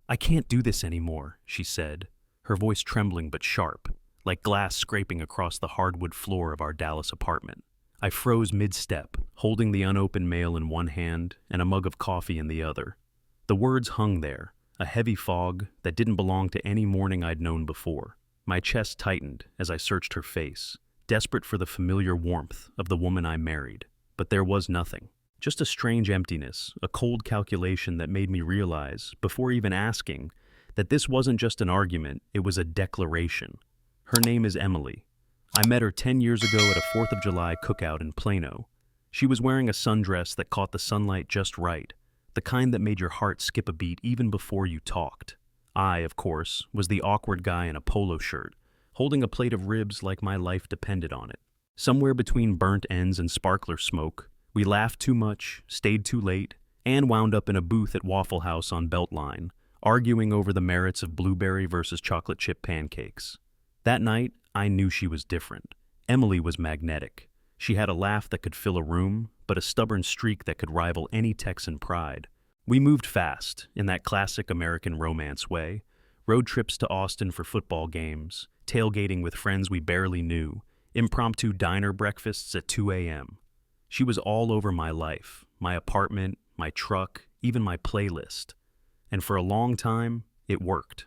"I can't do this anymore," she said, her voice trembling but sharp, like glass scraping across the hardwood floor of our Dallas apartment. I froze mid-step, holding the unopened mail in one hand and a mug of coffee in the other. The words hung there, a heavy fog that didn't belong to any morning I'd known before. My chest tightened as I searched her face, desperate for the familiar warmth of the woman I married. But there was nothing. Just a strange emptiness, a cold calculation that made me realize, before even asking, that this wasn't just an argument, it was a declaration. Her name is Emily. I met her 10 years ago at a 4th of July cookout in Plano. She was wearing a sundress that caught the sunlight just right, the kind that made your heart skip a beat even before you talked. I, of course, was the awkward guy in a polo shirt, holding a plate of ribs like my life depended on it. Somewhere between burnt ends and sparkler smoke, we laughed too much, stayed too late, and wound up in a booth at Waffle House on Beltline, arguing over the merits of blueberry versus chocolate chip pancakes. That night, I knew she was different. Emily was magnetic. She had a laugh that could fill a room, but a stubborn streak that could rival any Texan pride. We moved fast, in that classic American romance way. Road trips to Austin for football games, tailgating with friends we barely knew, impromptu diner breakfasts at 2 a.m. She was all over my life, my apartment, my truck, even my playlist. And for a long time, it worked.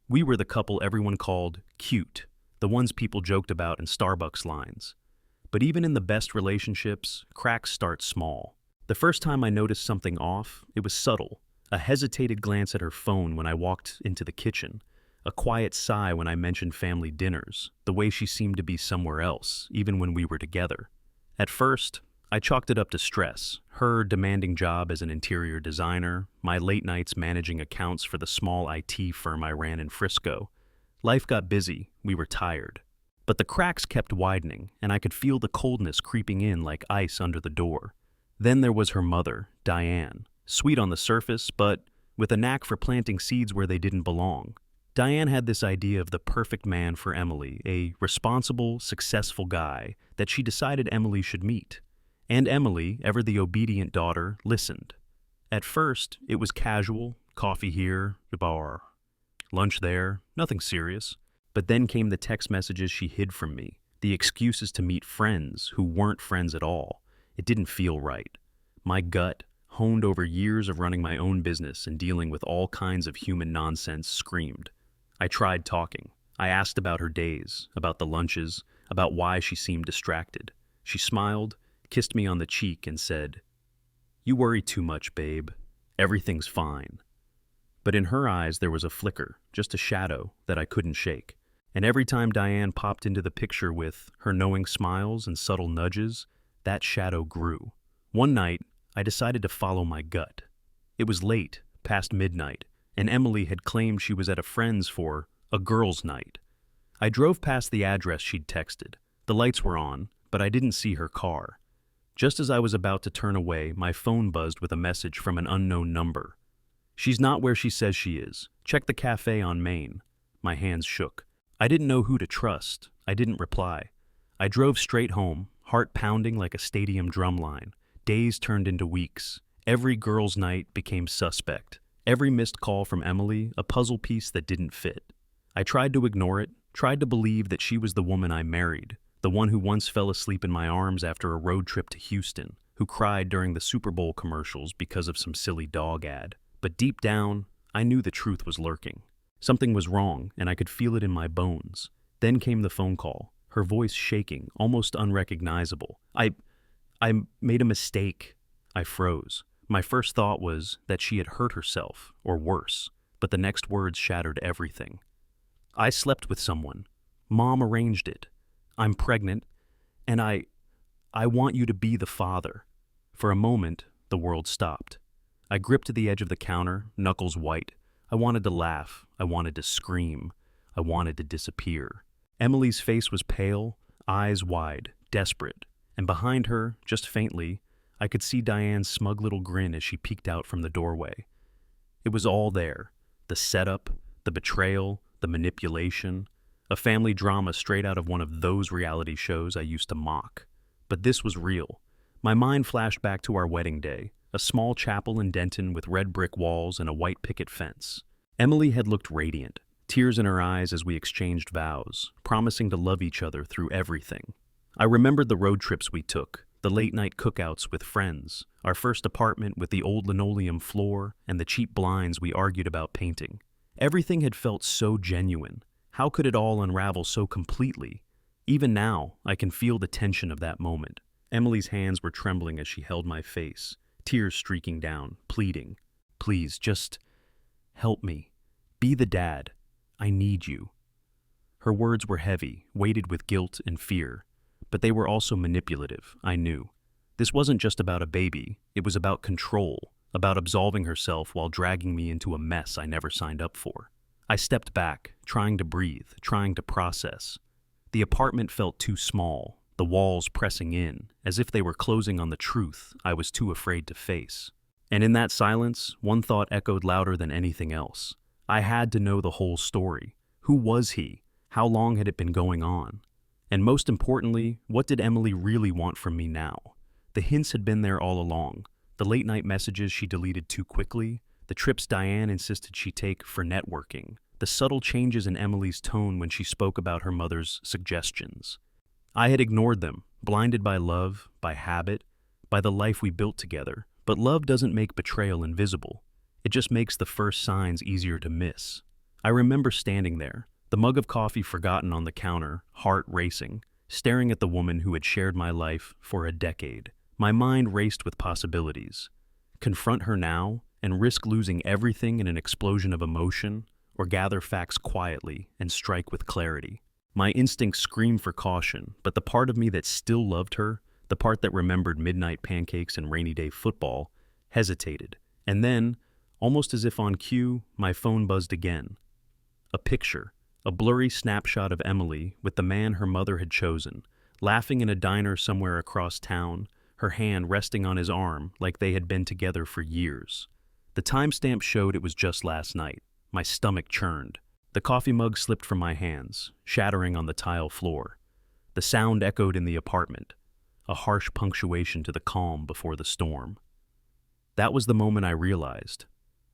We were the couple everyone called cute, the ones people joked about in Starbucks lines. But even in the best relationships, cracks start small. The first time I noticed something off, it was subtle. A hesitated glance at her phone when I walked into the kitchen, a quiet sigh when I mentioned family dinners, the way she seemed to be somewhere else, even when we were together. At first, I chalked it up to stress, her demanding job as an interior designer, my late nights managing accounts for the small IT firm I ran in Frisco. Life got busy, we were tired. But the cracks kept widening, and I could feel the coldness creeping in like ice under the door. Then there was her mother, Diane, sweet on the surface, but with a knack for planting seeds where they didn't belong. Diane had this idea of the perfect man for Emily, a responsible, successful guy that she decided Emily should meet. And Emily, ever the obedient daughter, listened. At first, it was casual, coffee here, the bar, lunch there, nothing serious. But then came the text messages she hid from me, the excuses to meet friends who weren't friends at all. It didn't feel right. My gut, honed over years of running my own business and dealing with all kinds of human nonsense, screamed. I tried talking. I asked about her days, about the lunches, about why she seemed distracted. She smiled, kissed me on the cheek, and said, "You worry too much, babe. Everything's fine." But in her eyes there was a flicker, just a shadow that I couldn't shake. And every time Diane popped into the picture with her knowing smiles and subtle nudges, that shadow grew. One night, I decided to follow my gut. It was late, past midnight, and Emily had claimed she was at a friend's for a girls' night. I drove past the address she'd texted. The lights were on, but I didn't see her car. Just as I was about to turn away, my phone buzzed with a message from an unknown number. "She's not where she says she is. Check the cafe on Main." My hands shook. I didn't know who to trust. I didn't reply. I drove straight home, heart pounding like a stadium drumline. Days turned into weeks. Every girls' night became suspect. Every missed call from Emily, a puzzle piece that didn't fit. I tried to ignore it, tried to believe that she was the woman I married, the one who once fell asleep in my arms after a road trip to Houston, who cried during the Super Bowl commercials because of some silly dog ad. But deep down, I knew the truth was lurking. Something was wrong, and I could feel it in my bones. Then came the phone call, her voice shaking, almost unrecognizable. I made a mistake. I froze. My first thought was that she had hurt herself, or worse, but the next words shattered everything. "I slept with someone. Mom arranged it. I'm pregnant, and I want you to be the father." For a moment, the world stopped. I gripped the edge of the counter, knuckles white. I wanted to laugh. I wanted to scream. I wanted to disappear. Emily's face was pale, eyes wide, desperate, and behind her, just faintly, I could see Diane's smug little grin as she peeked out from the doorway. It was all there. The setup, the betrayal, the manipulation. A family drama straight out of one of those reality shows I used to mock. But this was real. My mind flashed back to our wedding day, a small chapel in Denton with red brick walls and a white picket fence. Emily had looked radiant, tears in her eyes as we exchanged vows, promising to love each other through everything. I remembered the road trips we took, the late-night cookouts with friends, our first apartment with the old linoleum floor, and the cheap blinds we argued about painting. Everything had felt so genuine. How could it all unravel so completely? Even now, I can feel the tension of that moment. Emily's hands were trembling as she held my face, tears streaking down, pleading, "Please, just help me. Be the dad. I need you." Her words were heavy, weighted with guilt and fear, but they were also manipulative, I knew. This wasn't just about a baby, it was about control, about absolving herself while dragging me into a mess I never signed up for. I stepped back, trying to breathe, trying to process. The apartment felt too small, the walls pressing in, as if they were closing on the truth I was too afraid to face. And in that silence, one thought echoed louder than anything else. I had to know the whole story. Who was he? How long had it been going on? And most importantly, what did Emily really want from me now? The hints had been there all along. The late-night messages she deleted too quickly, the trips Diane insisted she take for networking, the subtle changes in Emily's tone when she spoke about her mother's suggestions. I had ignored them, blinded by love, by habit, by the life we built together. But love doesn't make betrayal invisible. It just makes the first signs easier to miss. I remember standing there, the mug of coffee forgotten on the counter, heart racing, staring at the woman who had shared my life for a decade. My mind raced with possibilities. Confront her now and risk losing everything in an explosion of emotion, or gather facts quietly and strike with clarity. My instincts screamed for caution, but the part of me that still loved her, the part that remembered midnight pancakes and rainy day football, hesitated. And then, almost as if on cue, my phone buzzed again. A picture. A blurry snapshot of Emily with the man her mother had chosen, laughing in a diner somewhere across town, her hand resting on his arm like they had been together for years. The timestamp showed it was just last night. My stomach churned. The coffee mug slipped from my hands, shattering on the tile floor. The sound echoed in the apartment, a harsh punctuation to the calm before the storm. That was the moment I realized.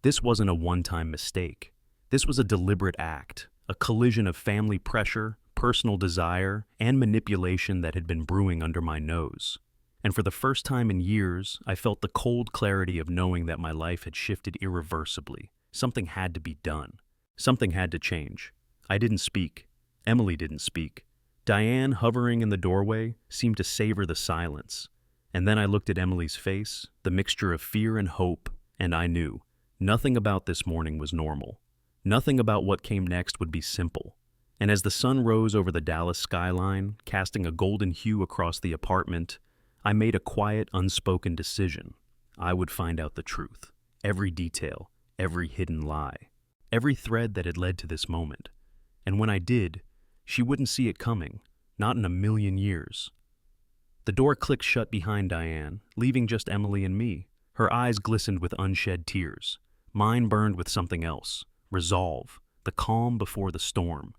This wasn't a one-time mistake. This was a deliberate act. A collision of family pressure, personal desire, and manipulation that had been brewing under my nose. And for the first time in years, I felt the cold clarity of knowing that my life had shifted irreversibly. Something had to be done. Something had to change. I didn't speak. Emily didn't speak. Diane, hovering in the doorway, seemed to savor the silence. And then I looked at Emily's face, the mixture of fear and hope, and I knew. Nothing about this morning was normal. Nothing about what came next would be simple. And as the sun rose over the Dallas skyline, casting a golden hue across the apartment, I made a quiet, unspoken decision. I would find out the truth. Every detail, every hidden lie, every thread that had led to this moment. And when I did, she wouldn't see it coming, not in a million years. The door clicked shut behind Diane, leaving just Emily and me. Her eyes glistened with unshed tears. Mine burned with something else. Resolve, the calm before the storm.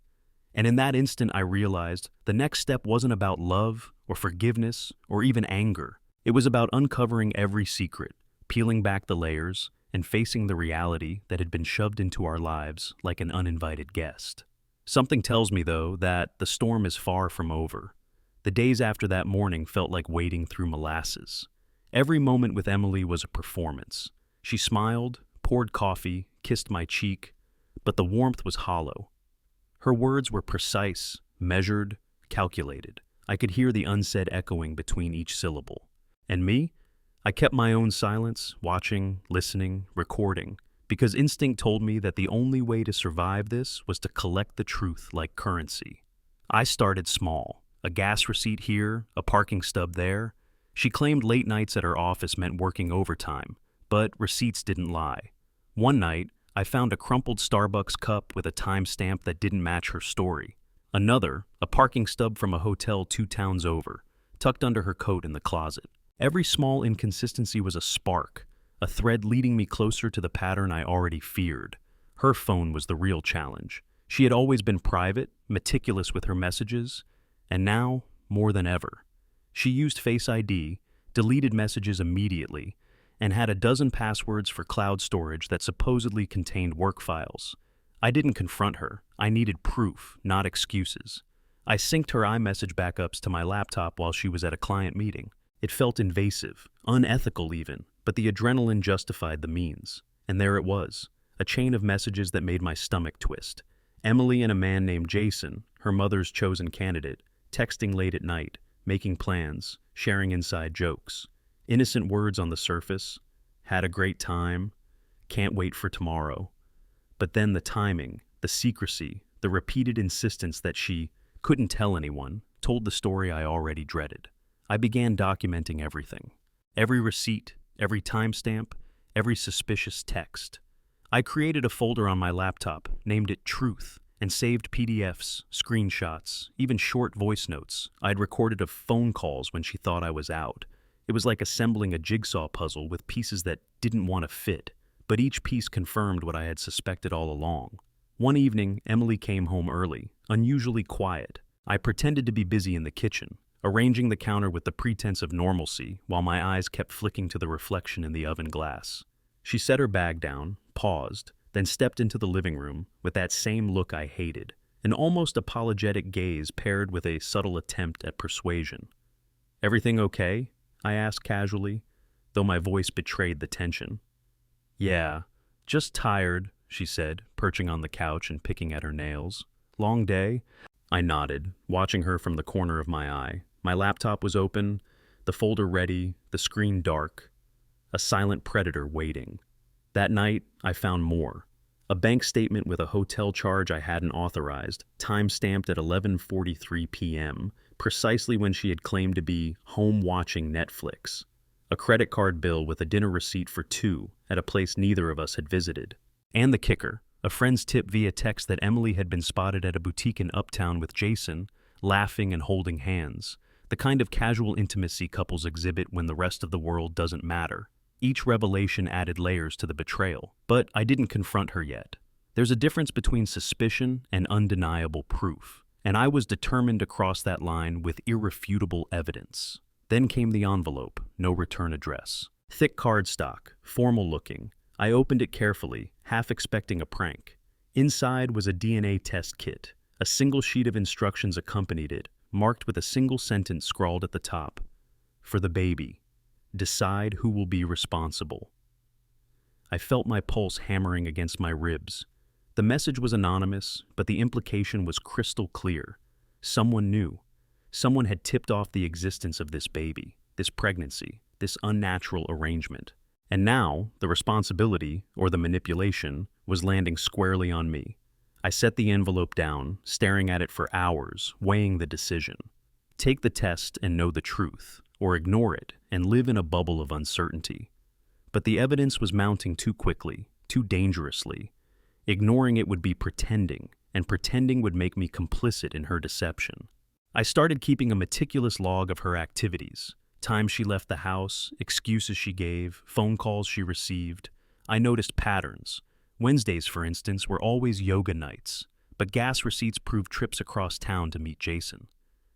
And in that instant I realized the next step wasn't about love or forgiveness or even anger. It was about uncovering every secret, peeling back the layers, and facing the reality that had been shoved into our lives like an uninvited guest. Something tells me, though, that the storm is far from over. The days after that morning felt like wading through molasses. Every moment with Emily was a performance. She smiled, poured coffee, kissed my cheek, but the warmth was hollow. Her words were precise, measured, calculated. I could hear the unsaid echoing between each syllable. And me? I kept my own silence, watching, listening, recording, because instinct told me that the only way to survive this was to collect the truth like currency. I started small. A gas receipt here, a parking stub there. She claimed late nights at her office meant working overtime, but receipts didn't lie. One night, I found a crumpled Starbucks cup with a timestamp that didn't match her story. Another, a parking stub from a hotel 2 towns over, tucked under her coat in the closet. Every small inconsistency was a spark, a thread leading me closer to the pattern I already feared. Her phone was the real challenge. She had always been private, meticulous with her messages, and now, more than ever. She used Face ID, deleted messages immediately, and had a dozen passwords for cloud storage that supposedly contained work files. I didn't confront her. I needed proof, not excuses. I synced her iMessage backups to my laptop while she was at a client meeting. It felt invasive, unethical even, but the adrenaline justified the means. And there it was, a chain of messages that made my stomach twist. Emily and a man named Jason, her mother's chosen candidate, texting late at night, making plans, sharing inside jokes. Innocent words on the surface, had a great time, can't wait for tomorrow. But then the timing, the secrecy, the repeated insistence that she couldn't tell anyone, told the story I already dreaded. I began documenting everything. Every receipt, every timestamp, every suspicious text. I created a folder on my laptop, named it Truth, and saved PDFs, screenshots, even short voice notes I'd recorded of phone calls when she thought I was out. It was like assembling a jigsaw puzzle with pieces that didn't want to fit, but each piece confirmed what I had suspected all along. One evening, Emily came home early, unusually quiet. I pretended to be busy in the kitchen, arranging the counter with the pretense of normalcy while my eyes kept flicking to the reflection in the oven glass. She set her bag down, paused, then stepped into the living room with that same look I hated, an almost apologetic gaze paired with a subtle attempt at persuasion. "Everything okay?" I asked casually, though my voice betrayed the tension. "Yeah, just tired," she said, perching on the couch and picking at her nails. "Long day?" I nodded, watching her from the corner of my eye. My laptop was open, the folder ready, the screen dark. A silent predator waiting. That night, I found more. A bank statement with a hotel charge I hadn't authorized, time-stamped at 11:43 p.m., precisely when she had claimed to be home watching Netflix. A credit card bill with a dinner receipt for two at a place neither of us had visited. And the kicker, a friend's tip via text that Emily had been spotted at a boutique in Uptown with Jason, laughing and holding hands. The kind of casual intimacy couples exhibit when the rest of the world doesn't matter. Each revelation added layers to the betrayal, but I didn't confront her yet. There's a difference between suspicion and undeniable proof, and I was determined to cross that line with irrefutable evidence. Then came the envelope, no return address. Thick cardstock, formal-looking. I opened it carefully, half expecting a prank. Inside was a DNA test kit. A single sheet of instructions accompanied it, marked with a single sentence scrawled at the top. "For the baby. Decide who will be responsible." I felt my pulse hammering against my ribs. The message was anonymous, but the implication was crystal clear. Someone knew. Someone had tipped off the existence of this baby, this pregnancy, this unnatural arrangement. And now, the responsibility, or the manipulation, was landing squarely on me. I set the envelope down, staring at it for hours, weighing the decision. Take the test and know the truth, or ignore it and live in a bubble of uncertainty. But the evidence was mounting too quickly, too dangerously. Ignoring it would be pretending, and pretending would make me complicit in her deception. I started keeping a meticulous log of her activities. Times she left the house, excuses she gave, phone calls she received. I noticed patterns. Wednesdays, for instance, were always yoga nights, but gas receipts proved trips across town to meet Jason.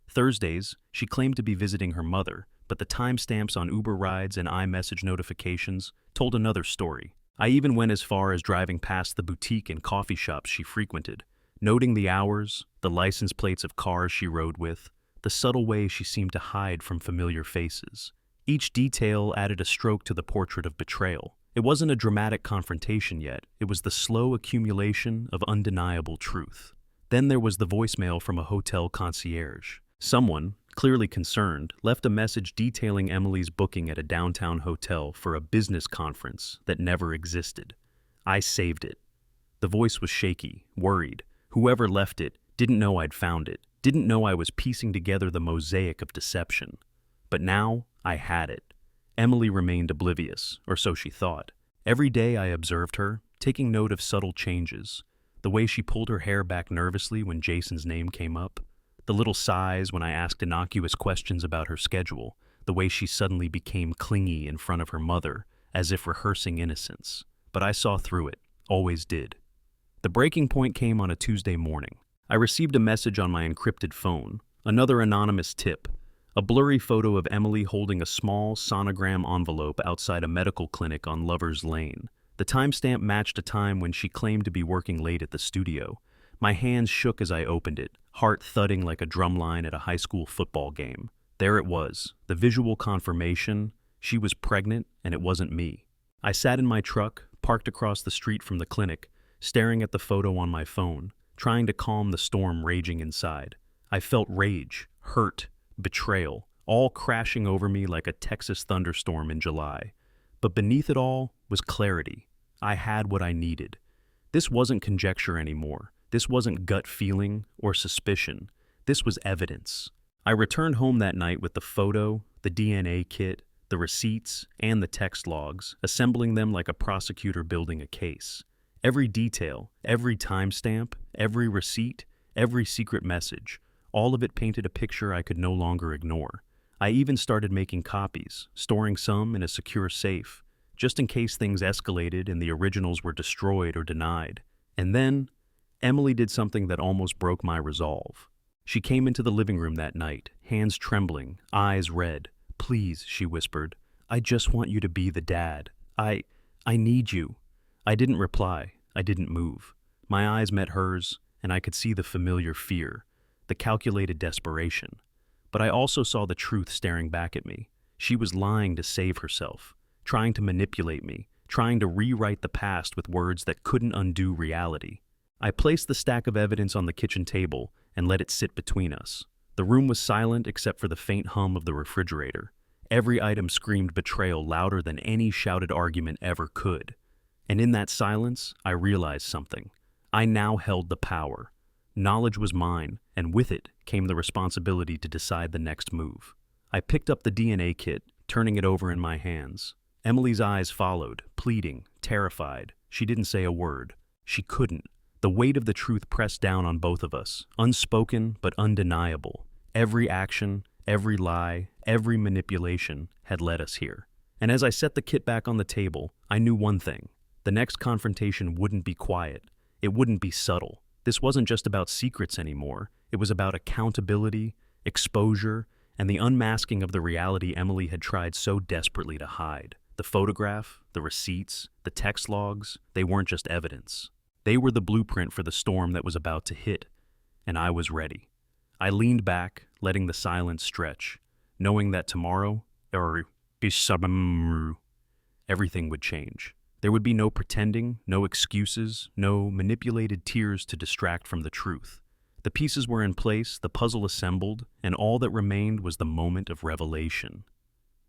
Thursdays, she claimed to be visiting her mother, but the timestamps on Uber rides and iMessage notifications told another story. I even went as far as driving past the boutique and coffee shops she frequented, noting the hours, the license plates of cars she rode with, the subtle way she seemed to hide from familiar faces. Each detail added a stroke to the portrait of betrayal. It wasn't a dramatic confrontation yet, it was the slow accumulation of undeniable truth. Then there was the voicemail from a hotel concierge. Someone, clearly concerned, left a message detailing Emily's booking at a downtown hotel for a business conference that never existed. I saved it. The voice was shaky, worried. Whoever left it didn't know I'd found it, didn't know I was piecing together the mosaic of deception. But now I had it. Emily remained oblivious, or so she thought. Every day I observed her, taking note of subtle changes. The way she pulled her hair back nervously when Jason's name came up. The little sighs when I asked innocuous questions about her schedule. The way she suddenly became clingy in front of her mother, as if rehearsing innocence. But I saw through it, always did. The breaking point came on a Tuesday morning. I received a message on my encrypted phone, another anonymous tip. A blurry photo of Emily holding a small sonogram envelope outside a medical clinic on Lover's Lane. The timestamp matched a time when she claimed to be working late at the studio. My hands shook as I opened it, heart thudding like a drumline at a high school football game. There it was, the visual confirmation. She was pregnant, and it wasn't me. I sat in my truck, parked across the street from the clinic, staring at the photo on my phone, trying to calm the storm raging inside. I felt rage, hurt, betrayal, all crashing over me like a Texas thunderstorm in July. But beneath it all was clarity. I had what I needed. This wasn't conjecture anymore. This wasn't gut feeling or suspicion. This was evidence. I returned home that night with the photo, the DNA kit, the receipts, and the text logs, assembling them like a prosecutor building a case. Every detail, every timestamp, every receipt, every secret message, all of it painted a picture I could no longer ignore. I even started making copies, storing some in a secure safe, just in case things escalated and the originals were destroyed or denied. And then, Emily did something that almost broke my resolve. She came into the living room that night, hands trembling, eyes red. "Please," she whispered, "I just want you to be the dad. I need you." I didn't reply. I didn't move. My eyes met hers, and I could see the familiar fear, the calculated desperation. But I also saw the truth staring back at me. She was lying to save herself, trying to manipulate me, trying to rewrite the past with words that couldn't undo reality. I placed the stack of evidence on the kitchen table and let it sit between us. The room was silent except for the faint hum of the refrigerator. Every item screamed betrayal louder than any shouted argument ever could. And in that silence, I realized something. I now held the power. Knowledge was mine, and with it came the responsibility to decide the next move. I picked up the DNA kit, turning it over in my hands. Emily's eyes followed, pleading, terrified. She didn't say a word. She couldn't. The weight of the truth pressed down on both of us, unspoken but undeniable. Every action, every lie, every manipulation had led us here. And as I set the kit back on the table, I knew one thing. The next confrontation wouldn't be quiet. It wouldn't be subtle. This wasn't just about secrets anymore. It was about accountability, exposure, and the unmasking of the reality Emily had tried so desperately to hide. The photograph, the receipts, the text logs, they weren't just evidence. They were the blueprint for the storm that was about to hit, and I was ready. I leaned back, letting the silence stretch, knowing that tomorrow, everything would change. There would be no pretending, no excuses, no manipulated tears to distract from the truth. The pieces were in place, the puzzle assembled, and all that remained was the moment of revelation.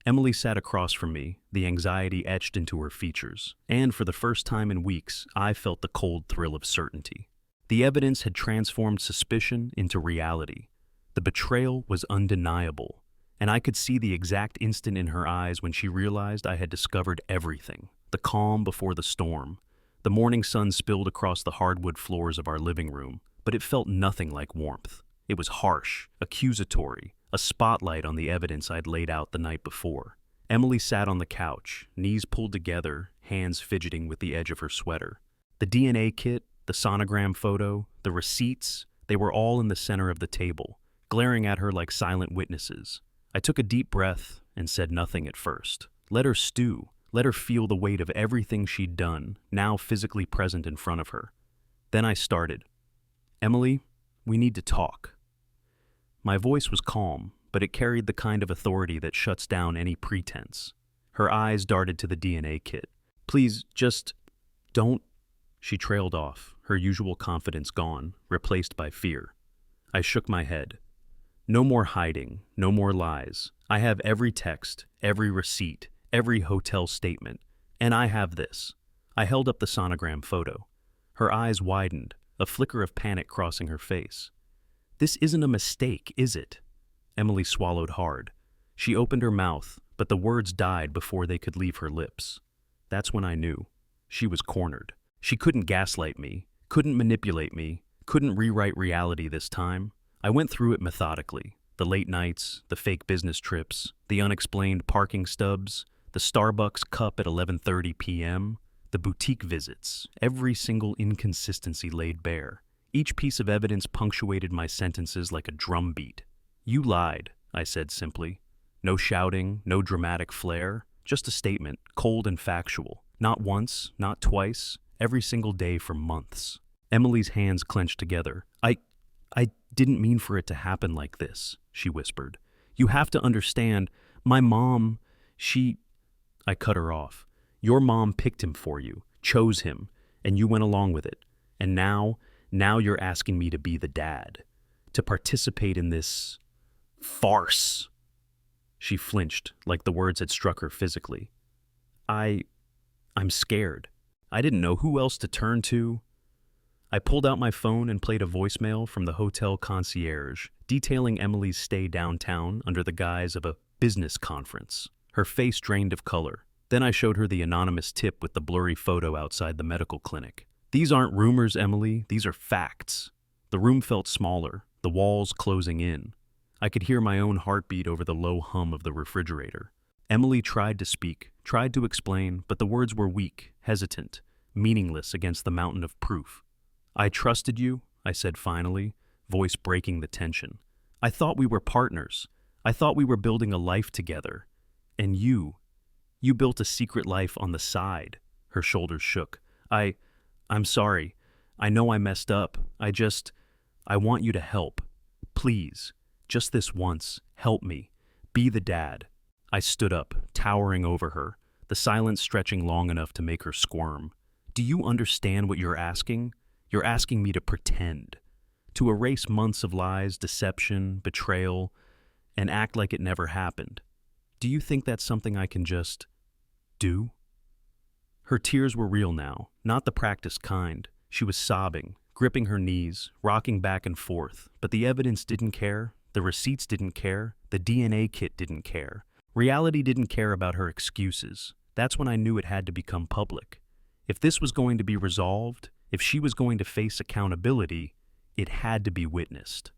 Emily sat across from me, the anxiety etched into her features, and for the first time in weeks, I felt the cold thrill of certainty. The evidence had transformed suspicion into reality. The betrayal was undeniable, and I could see the exact instant in her eyes when she realized I had discovered everything. The calm before the storm. The morning sun spilled across the hardwood floors of our living room, but it felt nothing like warmth. It was harsh, accusatory, a spotlight on the evidence I'd laid out the night before. Emily sat on the couch, knees pulled together, hands fidgeting with the edge of her sweater. The DNA kit, the sonogram photo, the receipts, they were all in the center of the table, glaring at her like silent witnesses. I took a deep breath and said nothing at first. Let her stew. Let her feel the weight of everything she'd done, now physically present in front of her. Then I started. "Emily, we need to talk." My voice was calm, but it carried the kind of authority that shuts down any pretense. Her eyes darted to the DNA kit. "Please, just don't..." She trailed off, her usual confidence gone, replaced by fear. I shook my head. "No more hiding, no more lies. I have every text, every receipt, every hotel statement, and I have this." I held up the sonogram photo. Her eyes widened, a flicker of panic crossing her face. "This isn't a mistake, is it?" Emily swallowed hard. She opened her mouth, but the words died before they could leave her lips. That's when I knew. She was cornered. She couldn't gaslight me, couldn't manipulate me, couldn't rewrite reality this time. I went through it methodically. The late nights, the fake business trips, the unexplained parking stubs, the Starbucks cup at 11:30 p.m., the boutique visits, every single inconsistency laid bare. Each piece of evidence punctuated my sentences like a drum beat. "You lied. I said simply. No shouting, no dramatic flair, just a statement, cold and factual. Not once, not twice, every single day for months. Emily's hands clenched together. I didn't mean for it to happen like this, she whispered. You have to understand, my mom, I cut her off. Your mom picked him for you, chose him, and you went along with it. And now you're asking me to be the dad, to participate in this farce. She flinched, like the words had struck her physically. I'm scared. I didn't know who else to turn to. I pulled out my phone and played a voicemail from the hotel concierge, detailing Emily's stay downtown under the guise of a business conference. Her face drained of color. Then I showed her the anonymous tip with the blurry photo outside the medical clinic. These aren't rumors, Emily. These are facts. The room felt smaller, the walls closing in. I could hear my own heartbeat over the low hum of the refrigerator. Emily tried to speak, tried to explain, but the words were weak, hesitant, meaningless against the mountain of proof. I trusted you, I said finally, voice breaking the tension. I thought we were partners. I thought we were building a life together. And you built a secret life on the side. Her shoulders shook. I'm sorry. I know I messed up. I want you to help. Please, just this once, help me. Be the dad. I stood up, towering over her, the silence stretching long enough to make her squirm. Do you understand what you're asking? You're asking me to pretend, to erase months of lies, deception, betrayal, and act like it never happened. Do you think that's something I can just do? Her tears were real now, not the practiced kind. She was sobbing, gripping her knees, rocking back and forth, but the evidence didn't care, the receipts didn't care, the DNA kit didn't care. Reality didn't care about her excuses. That's when I knew it had to become public. If this was going to be resolved, if she was going to face accountability, it had to be witnessed.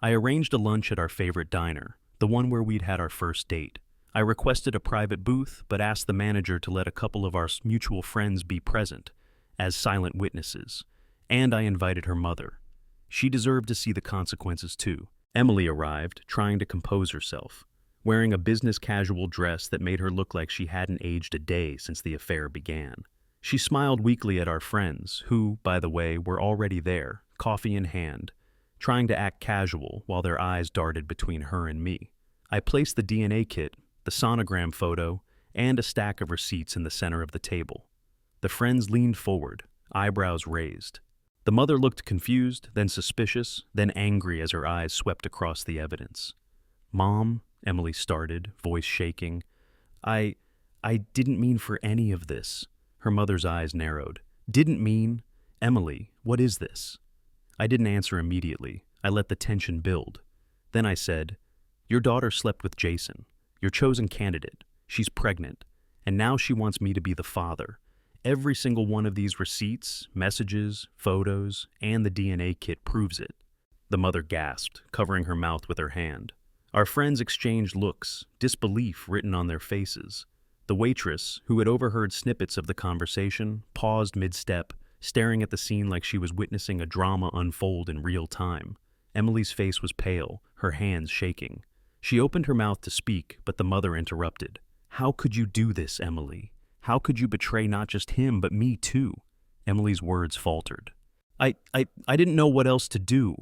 I arranged a lunch at our favorite diner, the one where we'd had our first date. I requested a private booth, but asked the manager to let a couple of our mutual friends be present, as silent witnesses, and I invited her mother. She deserved to see the consequences too. Emily arrived, trying to compose herself, wearing a business casual dress that made her look like she hadn't aged a day since the affair began. She smiled weakly at our friends, who, by the way, were already there, coffee in hand, trying to act casual while their eyes darted between her and me. I placed the DNA kit, the sonogram photo, and a stack of receipts in the center of the table. The friends leaned forward, eyebrows raised. The mother looked confused, then suspicious, then angry as her eyes swept across the evidence. Mom, Emily started, voice shaking. I didn't mean for any of this. Her mother's eyes narrowed. Didn't mean? Emily, what is this? I didn't answer immediately. I let the tension build. Then I said, your daughter slept with Jason, your chosen candidate. She's pregnant, and now she wants me to be the father. Every single one of these receipts, messages, photos, and the DNA kit proves it. The mother gasped, covering her mouth with her hand. Our friends exchanged looks, disbelief written on their faces. The waitress, who had overheard snippets of the conversation, paused mid-step, staring at the scene like she was witnessing a drama unfold in real time. Emily's face was pale, her hands shaking. She opened her mouth to speak, but the mother interrupted. How could you do this, Emily? How could you betray not just him, but me too? Emily's words faltered. I didn't know what else to do.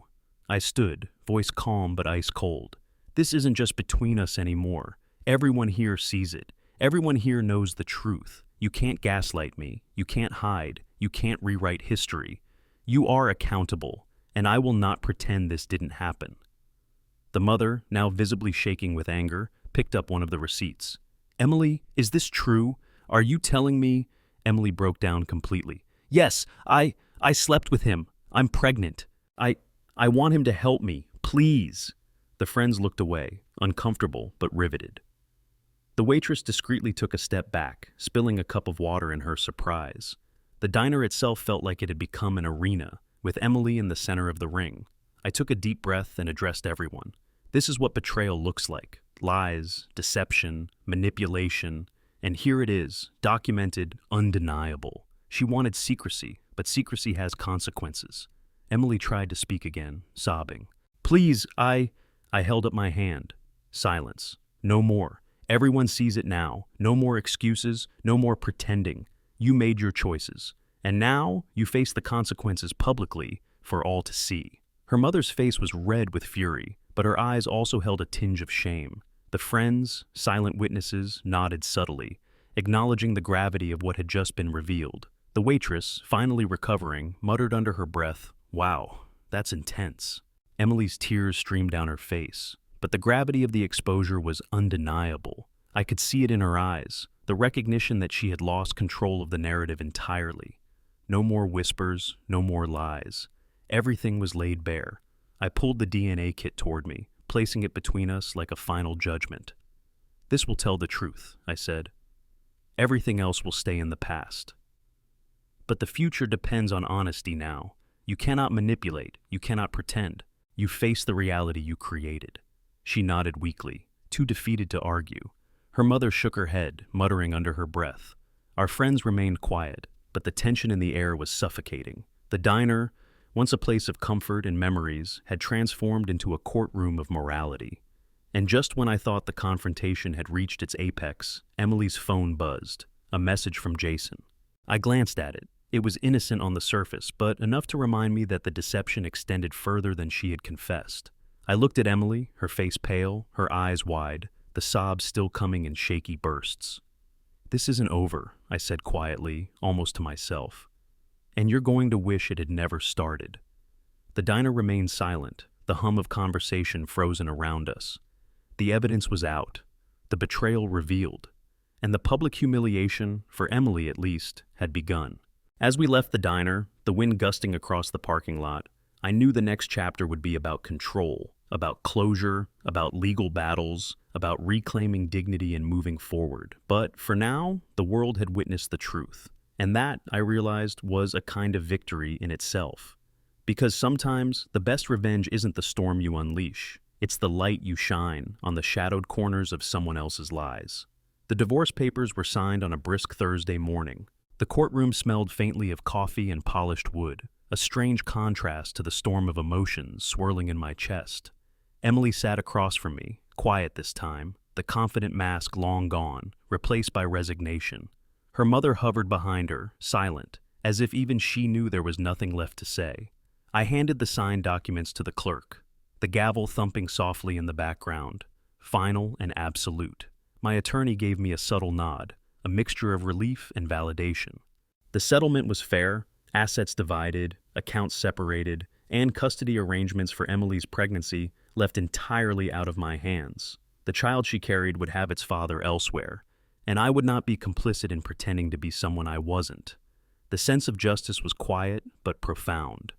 I stood, voice calm but ice cold. This isn't just between us anymore. Everyone here sees it. Everyone here knows the truth. You can't gaslight me. You can't hide. You can't rewrite history. You are accountable, and I will not pretend this didn't happen. The mother, now visibly shaking with anger, picked up one of the receipts. Emily, is this true? Are you telling me? Emily broke down completely. Yes, I slept with him. I'm pregnant. I want him to help me. Please. The friends looked away, uncomfortable but riveted. The waitress discreetly took a step back, spilling a cup of water in her surprise. The diner itself felt like it had become an arena, with Emily in the center of the ring. I took a deep breath and addressed everyone. This is what betrayal looks like. Lies, deception, manipulation, and here it is, documented, undeniable. She wanted secrecy, but secrecy has consequences. Emily tried to speak again, sobbing. Please, I held up my hand. Silence. No more. Everyone sees it now. No more excuses, no more pretending. You made your choices. And now you face the consequences publicly for all to see. Her mother's face was red with fury, but her eyes also held a tinge of shame. The friends, silent witnesses, nodded subtly, acknowledging the gravity of what had just been revealed. The waitress, finally recovering, muttered under her breath, "Wow, that's intense." Emily's tears streamed down her face, but the gravity of the exposure was undeniable. I could see it in her eyes, the recognition that she had lost control of the narrative entirely. No more whispers, no more lies. Everything was laid bare. I pulled the DNA kit toward me, placing it between us like a final judgment. "This will tell the truth," I said. "Everything else will stay in the past." "But the future depends on honesty now. You cannot manipulate, you cannot pretend. You face the reality you created." She nodded weakly, too defeated to argue. Her mother shook her head, muttering under her breath. Our friends remained quiet, but the tension in the air was suffocating. The diner, once a place of comfort and memories, had transformed into a courtroom of morality. And just when I thought the confrontation had reached its apex, Emily's phone buzzed, a message from Jason. I glanced at it. It was innocent on the surface, but enough to remind me that the deception extended further than she had confessed. I looked at Emily, her face pale, her eyes wide, the sobs still coming in shaky bursts. "This isn't over," I said quietly, almost to myself. "And you're going to wish it had never started." The diner remained silent, the hum of conversation frozen around us. The evidence was out, the betrayal revealed, and the public humiliation, for Emily at least, had begun. As we left the diner, the wind gusting across the parking lot, I knew the next chapter would be about control, about closure, about legal battles, about reclaiming dignity and moving forward. But for now, the world had witnessed the truth. And that, I realized, was a kind of victory in itself. Because sometimes, the best revenge isn't the storm you unleash. It's the light you shine on the shadowed corners of someone else's lies. The divorce papers were signed on a brisk Thursday morning. The courtroom smelled faintly of coffee and polished wood, a strange contrast to the storm of emotions swirling in my chest. Emily sat across from me, quiet this time, the confident mask long gone, replaced by resignation. Her mother hovered behind her, silent, as if even she knew there was nothing left to say. I handed the signed documents to the clerk, the gavel thumping softly in the background, final and absolute. My attorney gave me a subtle nod, a mixture of relief and validation. The settlement was fair, assets divided, accounts separated, and custody arrangements for Emily's pregnancy left entirely out of my hands. The child she carried would have its father elsewhere, and I would not be complicit in pretending to be someone I wasn't. The sense of justice was quiet but profound.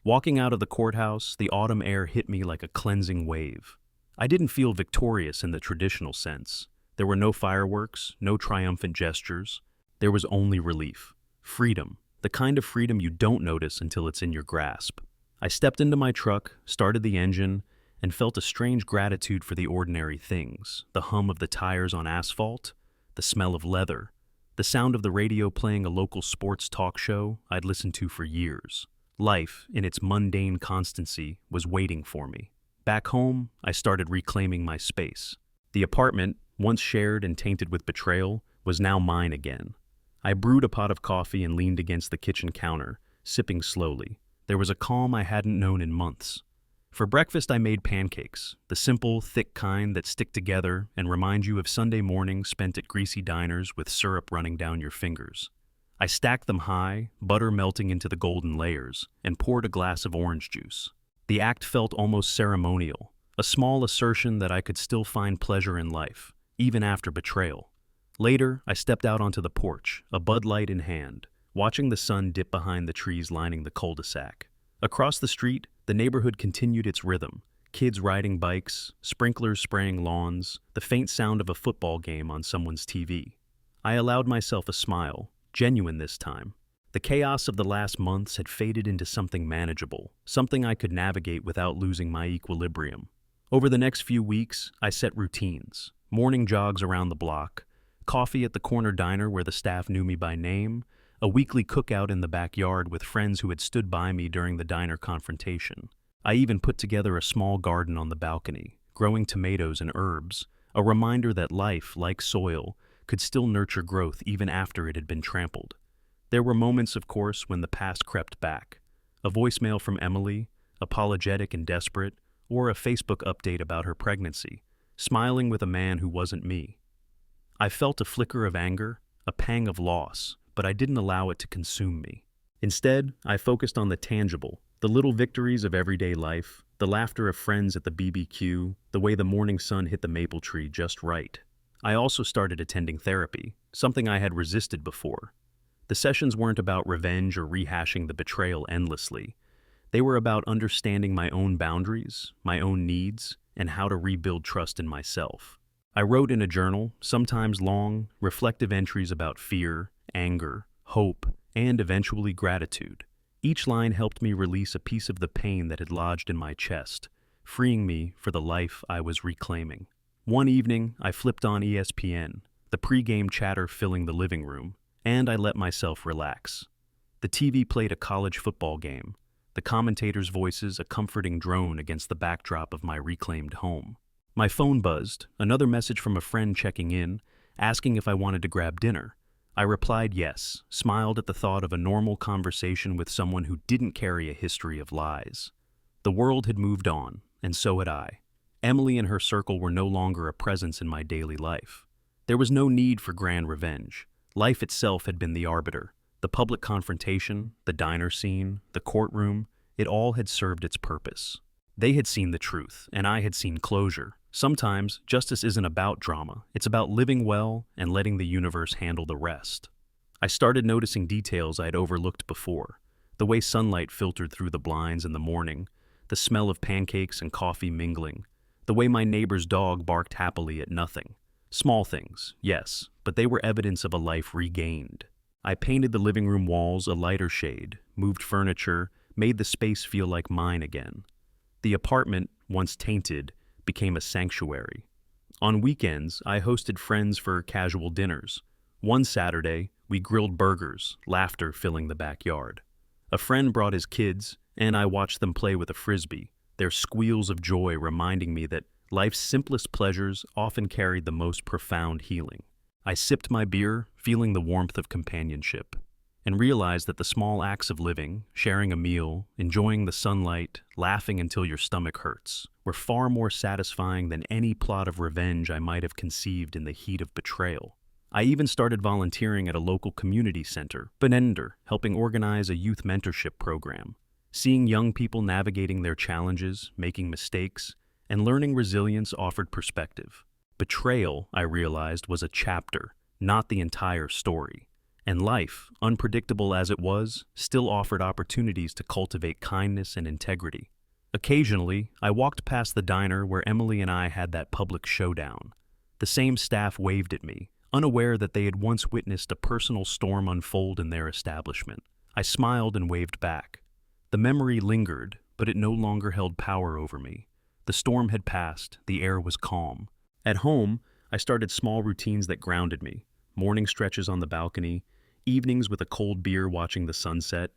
Walking out of the courthouse, the autumn air hit me like a cleansing wave. I didn't feel victorious in the traditional sense. There were no fireworks, no triumphant gestures. There was only relief. Freedom. The kind of freedom you don't notice until it's in your grasp. I stepped into my truck, started the engine, and felt a strange gratitude for the ordinary things. The hum of the tires on asphalt, the smell of leather, the sound of the radio playing a local sports talk show I'd listened to for years. Life, in its mundane constancy, was waiting for me. Back home, I started reclaiming my space. The apartment, once shared and tainted with betrayal, was now mine again. I brewed a pot of coffee and leaned against the kitchen counter, sipping slowly. There was a calm I hadn't known in months. For breakfast, I made pancakes, the simple, thick kind that stick together and remind you of Sunday mornings spent at greasy diners with syrup running down your fingers. I stacked them high, butter melting into the golden layers, and poured a glass of orange juice. The act felt almost ceremonial, a small assertion that I could still find pleasure in life, even after betrayal. Later, I stepped out onto the porch, a Bud Light in hand, watching the sun dip behind the trees lining the cul-de-sac. Across the street, the neighborhood continued its rhythm, kids riding bikes, sprinklers spraying lawns, the faint sound of a football game on someone's TV. I allowed myself a smile, genuine this time. The chaos of the last months had faded into something manageable, something I could navigate without losing my equilibrium. Over the next few weeks, I set routines, morning jogs around the block, coffee at the corner diner where the staff knew me by name, a weekly cookout in the backyard with friends who had stood by me during the diner confrontation. I even put together a small garden on the balcony, growing tomatoes and herbs, a reminder that life, like soil, could still nurture growth even after it had been trampled. There were moments, of course, when the past crept back. A voicemail from Emily, apologetic and desperate, or a Facebook update about her pregnancy, smiling with a man who wasn't me. I felt a flicker of anger, a pang of loss, but I didn't allow it to consume me. Instead, I focused on the tangible, the little victories of everyday life, the laughter of friends at the BBQ, the way the morning sun hit the maple tree just right. I also started attending therapy, something I had resisted before. The sessions weren't about revenge or rehashing the betrayal endlessly. They were about understanding my own boundaries, my own needs, and how to rebuild trust in myself. I wrote in a journal, sometimes long, reflective entries about fear, anger, hope, and eventually gratitude. Each line helped me release a piece of the pain that had lodged in my chest, freeing me for the life I was reclaiming. One evening, I flipped on ESPN, the pre-game chatter filling the living room, and I let myself relax. The TV played a college football game, the commentators' voices a comforting drone against the backdrop of my reclaimed home. My phone buzzed, another message from a friend checking in, asking if I wanted to grab dinner. I replied yes, smiled at the thought of a normal conversation with someone who didn't carry a history of lies. The world had moved on, and so had I. Emily and her circle were no longer a presence in my daily life. There was no need for grand revenge. Life itself had been the arbiter. The public confrontation, the diner scene, the courtroom, it all had served its purpose. They had seen the truth, and I had seen closure. Sometimes, justice isn't about drama. It's about living well and letting the universe handle the rest. I started noticing details I had overlooked before. The way sunlight filtered through the blinds in the morning, the smell of pancakes and coffee mingling, the way my neighbor's dog barked happily at nothing. Small things, yes, but they were evidence of a life regained. I painted the living room walls a lighter shade, moved furniture, made the space feel like mine again. The apartment, once tainted, became a sanctuary. On weekends, I hosted friends for casual dinners. One Saturday, we grilled burgers, laughter filling the backyard. A friend brought his kids, and I watched them play with a frisbee, their squeals of joy reminding me that life's simplest pleasures often carried the most profound healing. I sipped my beer, feeling the warmth of companionship, and realized that the small acts of living, sharing a meal, enjoying the sunlight, laughing until your stomach hurts, were far more satisfying than any plot of revenge I might have conceived in the heat of betrayal. I even started volunteering at a local community center, Benender, helping organize a youth mentorship program. Seeing young people navigating their challenges, making mistakes, and learning resilience offered perspective. Betrayal, I realized, was a chapter, not the entire story. And life, unpredictable as it was, still offered opportunities to cultivate kindness and integrity. Occasionally, I walked past the diner where Emily and I had that public showdown. The same staff waved at me, unaware that they had once witnessed a personal storm unfold in their establishment. I smiled and waved back. The memory lingered, but it no longer held power over me. The storm had passed, the air was calm. At home, I started small routines that grounded me. Morning stretches on the balcony, evenings with a cold beer watching the sunset,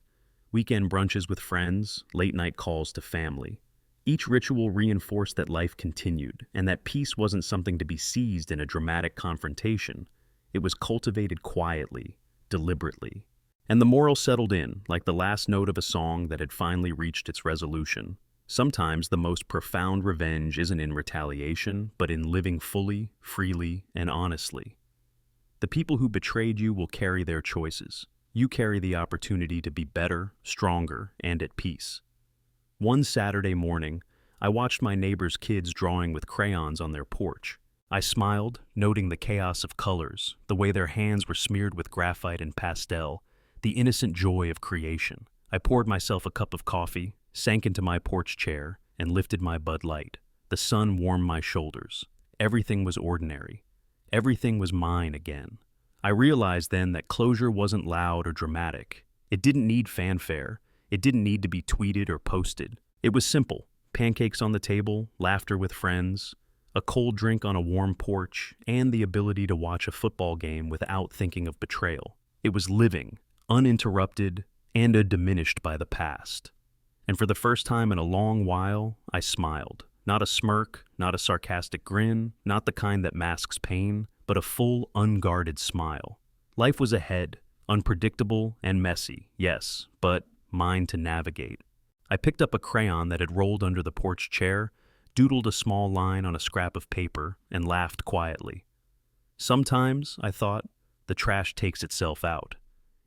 weekend brunches with friends, late-night calls to family. Each ritual reinforced that life continued, and that peace wasn't something to be seized in a dramatic confrontation. It was cultivated quietly, deliberately. And the moral settled in, like the last note of a song that had finally reached its resolution. Sometimes the most profound revenge isn't in retaliation, but in living fully, freely, and honestly. The people who betrayed you will carry their choices. You carry the opportunity to be better, stronger, and at peace. One Saturday morning, I watched my neighbor's kids drawing with crayons on their porch. I smiled, noting the chaos of colors, the way their hands were smeared with graphite and pastel, the innocent joy of creation. I poured myself a cup of coffee, sank into my porch chair, and lifted my Bud Light. The sun warmed my shoulders. Everything was ordinary. Everything was mine again. I realized then that closure wasn't loud or dramatic. It didn't need fanfare. It didn't need to be tweeted or posted. It was simple. Pancakes on the table, laughter with friends, a cold drink on a warm porch, and the ability to watch a football game without thinking of betrayal. It was living, uninterrupted, and undiminished by the past. And for the first time in a long while, I smiled. Not a smirk, not a sarcastic grin, not the kind that masks pain, but a full, unguarded smile. Life was ahead, unpredictable and messy, yes, but mine to navigate. I picked up a crayon that had rolled under the porch chair, doodled a small line on a scrap of paper, and laughed quietly. Sometimes, I thought, the trash takes itself out.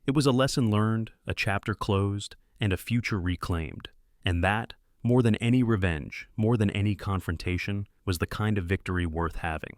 It was a lesson learned, a chapter closed, and a future reclaimed. And that, more than any revenge, more than any confrontation, was the kind of victory worth having.